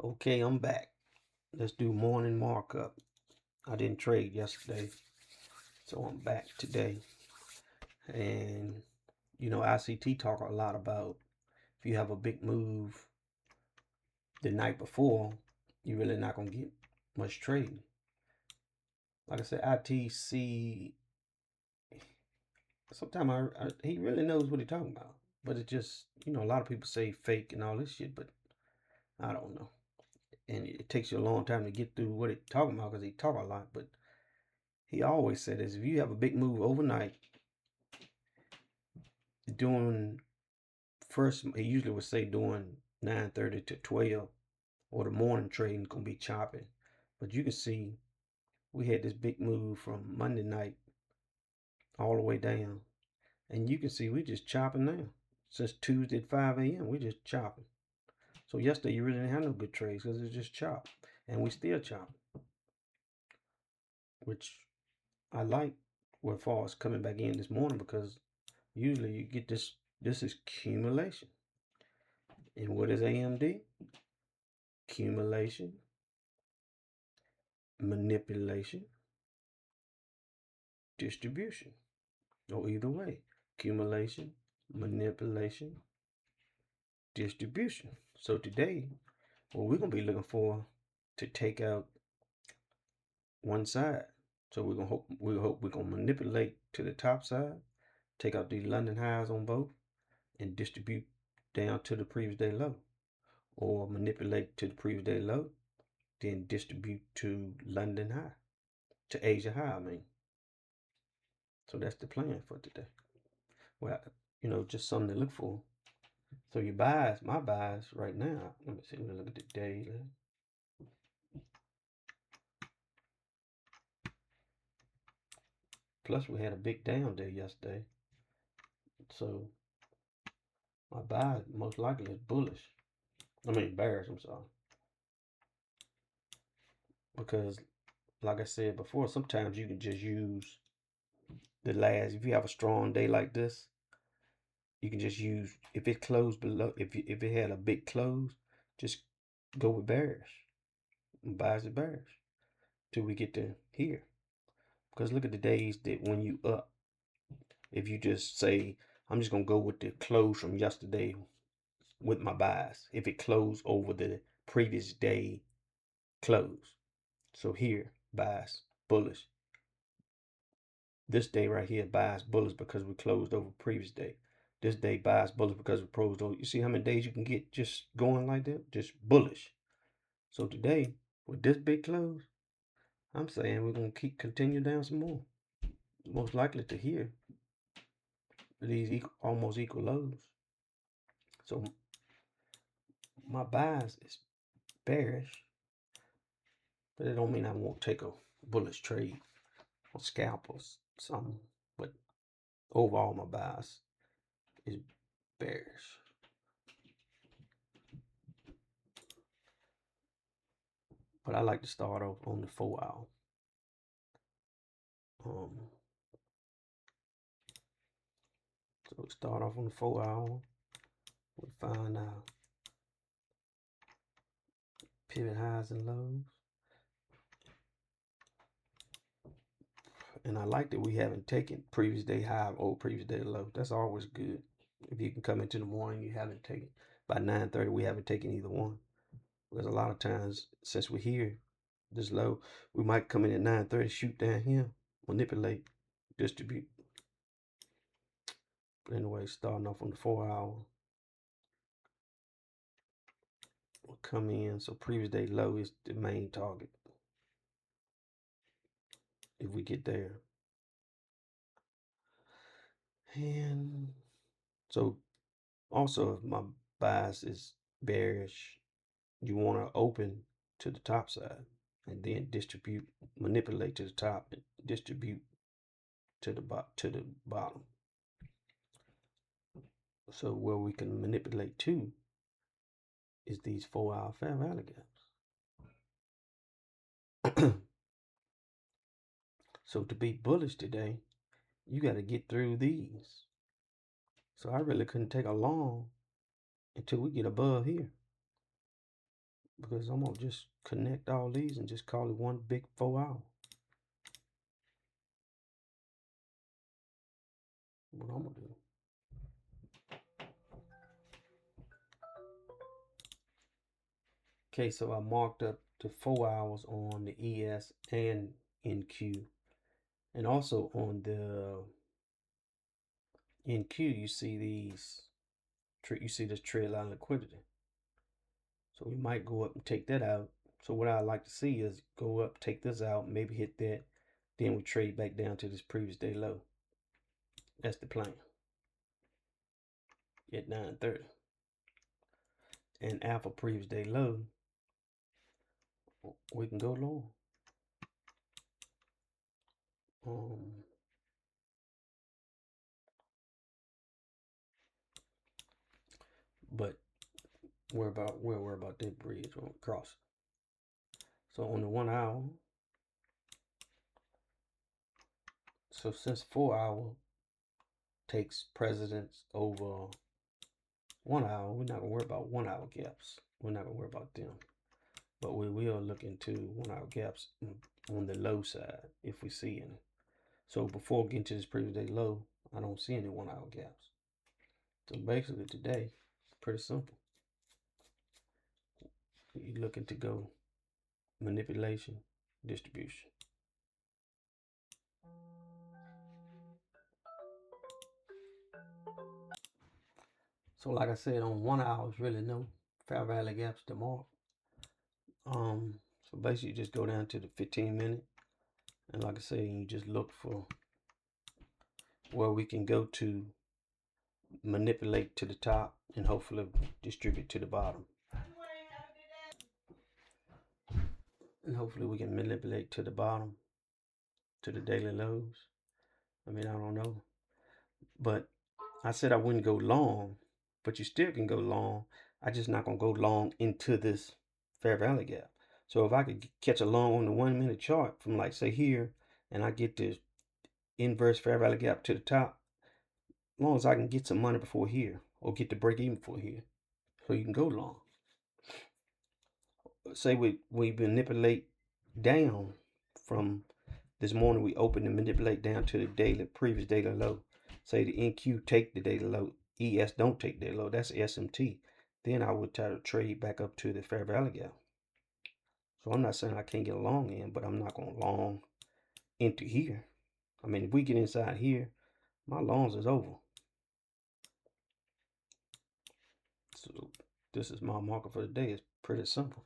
Okay, I'm back. Let's do morning markup. I didn't trade yesterday, so I'm back today. And ICT talk a lot about if you have a big move the night before, you're really not gonna get much trading. Like I said, ITC sometimes he really knows what he's talking about, but it just a lot of people say fake and all this shit, but I don't know. And it takes you a long time to get through what he's talking about because he talk a lot, but he always said is if you have a big move overnight, doing first, he usually would say doing 9:30 to 12 or the morning trading gonna be chopping. But you can see we had this big move from Monday night all the way down. And you can see we just chopping now. Since Tuesday at 5 a.m. we just chopping. So yesterday you really didn't have no good trades because it's just chop. And we still chopping. Which I like where far as coming back in this morning because usually you get this is accumulation. And what is AMD? Accumulation, manipulation, distribution, or either way, accumulation, manipulation, distribution. So today, what we're gonna be looking for to take out one side. So we hope we're gonna manipulate to the top side, take out these London highs on both, and distribute down to the previous day low, or manipulate to the previous day low, then distribute to London high, to Asia high. I mean, so that's the plan for today. Well, just something to look for. So your buys, my buys right now. Let me see. Let me look at the daily. Plus, we had a big down day yesterday, so my buys most likely is bullish. I mean bearish. I'm sorry, because like I said before, sometimes you can just use the last. If you have a strong day like this, you can just use if it closed below. If it had a big close, just go with bearish. Buys it bearish till we get to here. Because look at the days that when you up, if you just say, I'm just gonna go with the close from yesterday with my buys. If it closed over the previous day close. So here, buys, bullish. This day right here, buys, bullish because we closed over previous day. This day buys, bullish because we closed over. You see how many days you can get just going like that? Just bullish. So today, with this big close, I'm saying we're gonna continue down some more. Most likely to here. These almost equal lows. So my bias is bearish, but it don't mean I won't take a bullish trade or scalp or something. But overall, my bias is bearish. But I like to start off on the 4 hour. So we start off on the 4 hour. We find out pivot highs and lows. And I like that we haven't taken previous day high or previous day low. That's always good. If you can come into the morning, you haven't taken. By 9:30, we haven't taken either one. Because a lot of times, since we're here this low, we might come in at 9:30, shoot down here, manipulate, distribute. But anyway, starting off on the 4 hour, we'll come in. So previous day low is the main target. If we get there. And so also if my bias is bearish, you want to open to the top side and then distribute, manipulate to the top and distribute to the bottom. So where we can manipulate to is these 4 hour fair value gaps. So to be bullish today, you got to get through these. So I really couldn't take a long until we get above here. because I'm gonna just connect all these and just call it one big 4 hour. What I'm gonna do. Okay, so I marked up the 4 hours on the ES and NQ, and also on the NQ you see this trade line liquidity. So we might go up and take that out. So what I like to see is go up, take this out, maybe hit that, then we trade back down to this previous day low. That's the plan at 9:30. And after previous day low, we can go lower. But we're about that bridge on cross. So on the 1 hour, so since 4 hour takes precedence over 1 hour, we're not gonna worry about 1 hour gaps. We're not gonna worry about them. But we will look into 1 hour gaps on the low side if we see any. So before getting to this previous day low, I don't see any 1 hour gaps. So basically today, it's pretty simple. You're looking to go manipulation, distribution. So like I said, on 1 hour, there's really no fair value gaps to mark. So basically you just go down to the 15-minute, and like I say, you just look for where we can go to manipulate to the top and hopefully distribute to the bottom. And hopefully we can manipulate to the bottom, to the daily lows. I mean, I don't know. But I said I wouldn't go long, but you still can go long. I just not gonna go long into this fair value gap. So if I could catch a long on the 1 minute chart from like say here, and I get this inverse fair value gap to the top, as long as I can get some money before here or get the break even before here, so you can go long. Say we manipulate down from this morning, we open and manipulate down to the previous daily low. Say the NQ take the daily low, ES don't take the low. That's SMT. Then I would try to trade back up to the fair value gap. So I'm not saying I can't get a long in, but I'm not going to long into here. I mean, if we get inside here, my longs is over. So this is my market for the day. It's pretty simple.